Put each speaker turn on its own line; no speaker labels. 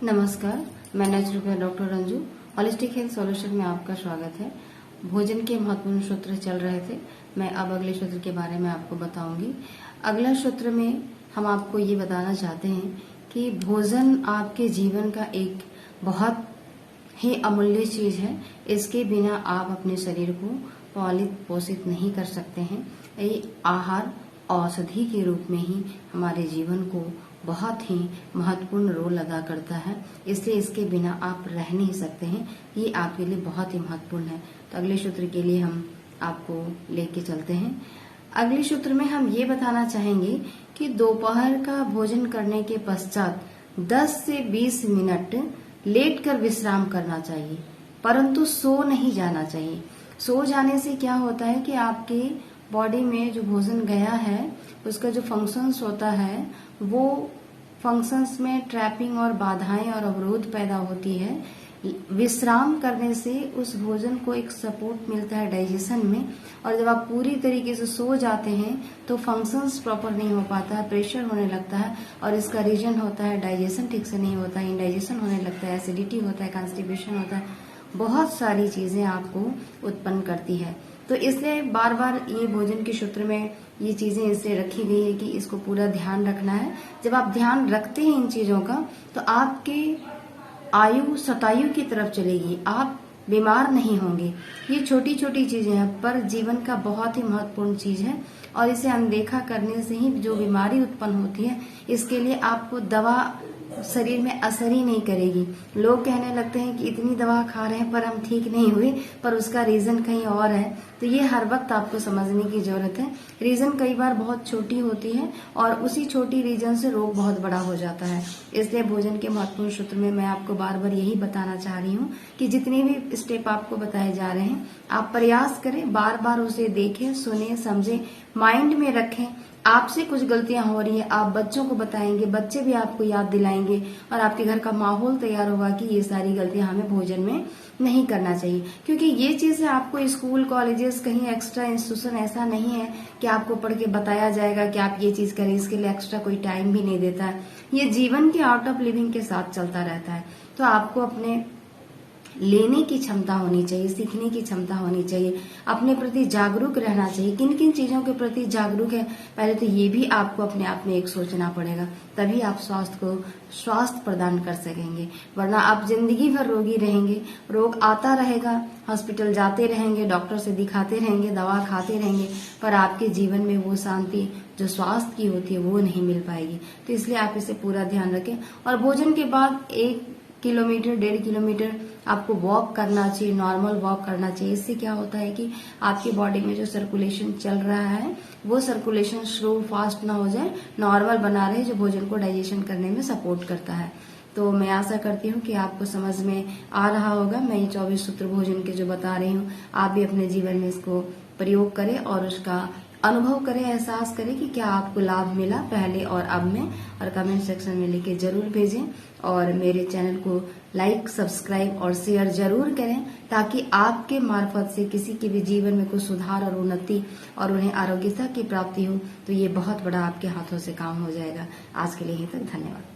नमस्कार, मैं naturopath doctor Ranju. Holistic health solution में आपका स्वागत है। भोजन के महत्वपूर्ण सूत्र चल रहे थे, मैं अब अगले सूत्र के बारे में आपको बताऊंगी। अगला सूत्र में हम आपको ये बताना चाहते हैं कि भोजन आपके जीवन का एक बहुत ही अमूल्य चीज है। इसके बिना आप अपने शरीर को पालित पोषित नहीं कर सकते हैं। ये आहार औषधि के रूप में ही हमारे जीवन को बहुत ही महत्वपूर्ण रोल अदा करता है, इसलिए इसके बिना आप रह नहीं सकते हैं। ये आपके लिए बहुत ही महत्वपूर्ण है। तो अगले सूत्र के लिए हम आपको लेके चलते हैं। अगले सूत्र में हम ये बताना चाहेंगे कि दोपहर का भोजन करने के पश्चात 10 से 20 मिनट लेटकर विश्राम करना चाहिए, परंतु सो नहीं जाना चाहिए। सो जाने से क्या होता है कि आपके बॉडी में जो भोजन गया है उसका जो फंक्शंस होता है वो फंक्शंस में ट्रैपिंग और बाधाएं और अवरोध पैदा होती है। विश्राम करने से उस भोजन को एक सपोर्ट मिलता है डाइजेशन में, और जब आप पूरी तरीके से सो जाते हैं तो फंक्शंस प्रॉपर नहीं हो पाता है, प्रेशर होने लगता है, और इसका रीजन होता है डाइजेशन ठीक से नहीं होता है, इंडाइजेशन होने लगता है, एसिडिटी होता है, कॉन्स्टिपेशन होता है, बहुत सारी चीजें आपको उत्पन्न करती है। तो इसलिए बार बार ये भोजन के सूत्र में ये चीजें इसलिए रखी गई है कि इसको पूरा ध्यान रखना है। जब आप ध्यान रखते हैं इन चीजों का तो आपके आयु शतायु की तरफ चलेगी, आप बीमार नहीं होंगे। ये छोटी छोटी चीजें हैं पर जीवन का बहुत ही महत्वपूर्ण चीज है, और इसे अनदेखा करने से ही जो बीमारी उत्पन्न होती है इसके लिए आपको दवा शरीर में असर ही नहीं करेगी। लोग कहने लगते हैं कि इतनी दवा खा रहे हैं पर हम ठीक नहीं हुए, पर उसका रीजन कहीं और है। तो ये हर वक्त आपको समझने की जरूरत है। रीजन कई बार बहुत छोटी होती है और उसी छोटी रीजन से रोग बहुत बड़ा हो जाता है। इसलिए भोजन के महत्वपूर्ण सूत्र में मैं आपको बार बार यही बताना चाह रही हूँ कि जितने भी स्टेप आपको बताए जा रहे हैं आप प्रयास करें, बार बार उसे देखें, सुने, समझें, माइंड में रखें। आपसे कुछ गलतियां हो रही है, आप बच्चों को बताएंगे, बच्चे भी आपको याद दिलाएंगे, और आपके घर का माहौल तैयार होगा कि ये सारी गलतियां हमें भोजन में नहीं करना चाहिए। क्योंकि ये चीजें आपको स्कूल, कॉलेजेस, कहीं एक्स्ट्रा इंस्टीट्यूशन ऐसा नहीं है कि आपको पढ़ के बताया जाएगा कि आप ये चीज करें, इसके लिए एक्स्ट्रा कोई टाइम भी नहीं देता है। ये जीवन के आउट ऑफ लिविंग के साथ चलता रहता है। तो आपको अपने लेने की क्षमता होनी चाहिए, सीखने की क्षमता होनी चाहिए, अपने प्रति जागरूक रहना चाहिए। किन किन चीजों के प्रति जागरूक है पहले तो ये भी आपको अपने आप में एक सोचना पड़ेगा, तभी आप स्वास्थ्य प्रदान कर सकेंगे। वरना आप जिंदगी भर रोगी रहेंगे, रोग आता रहेगा, हॉस्पिटल जाते रहेंगे, डॉक्टर से दिखाते रहेंगे, दवा खाते रहेंगे, पर आपके जीवन में वो शांति जो स्वास्थ्य की होती है वो नहीं मिल पाएगी। तो इसलिए आप इसे पूरा ध्यान रखें। और भोजन के बाद 1 किलोमीटर 1.5 किलोमीटर आपको वॉक करना चाहिए, नॉर्मल वॉक करना चाहिए। इससे क्या होता है कि आपकी बॉडी में जो सर्कुलेशन चल रहा है वो सर्कुलेशन स्लो फास्ट ना हो जाए, नॉर्मल बना रहे, जो भोजन को डाइजेशन करने में सपोर्ट करता है। तो मैं आशा करती हूँ कि आपको समझ में आ रहा होगा। मैं ये 24 सूत्र भोजन के जो बता रही हूँ आप भी अपने जीवन में इसको प्रयोग करें और उसका अनुभव करें, एहसास करें कि क्या आपको लाभ मिला पहले और अब में, और कमेंट सेक्शन में लिखे जरूर भेजें। और मेरे चैनल को लाइक, सब्सक्राइब और शेयर जरूर करें ताकि आपके मार्फत से किसी के भी जीवन में कुछ सुधार और उन्नति और उन्हें आरोग्यता की प्राप्ति हो। तो ये बहुत बड़ा आपके हाथों से काम हो जाएगा। आज के लिए यहीं तक, धन्यवाद।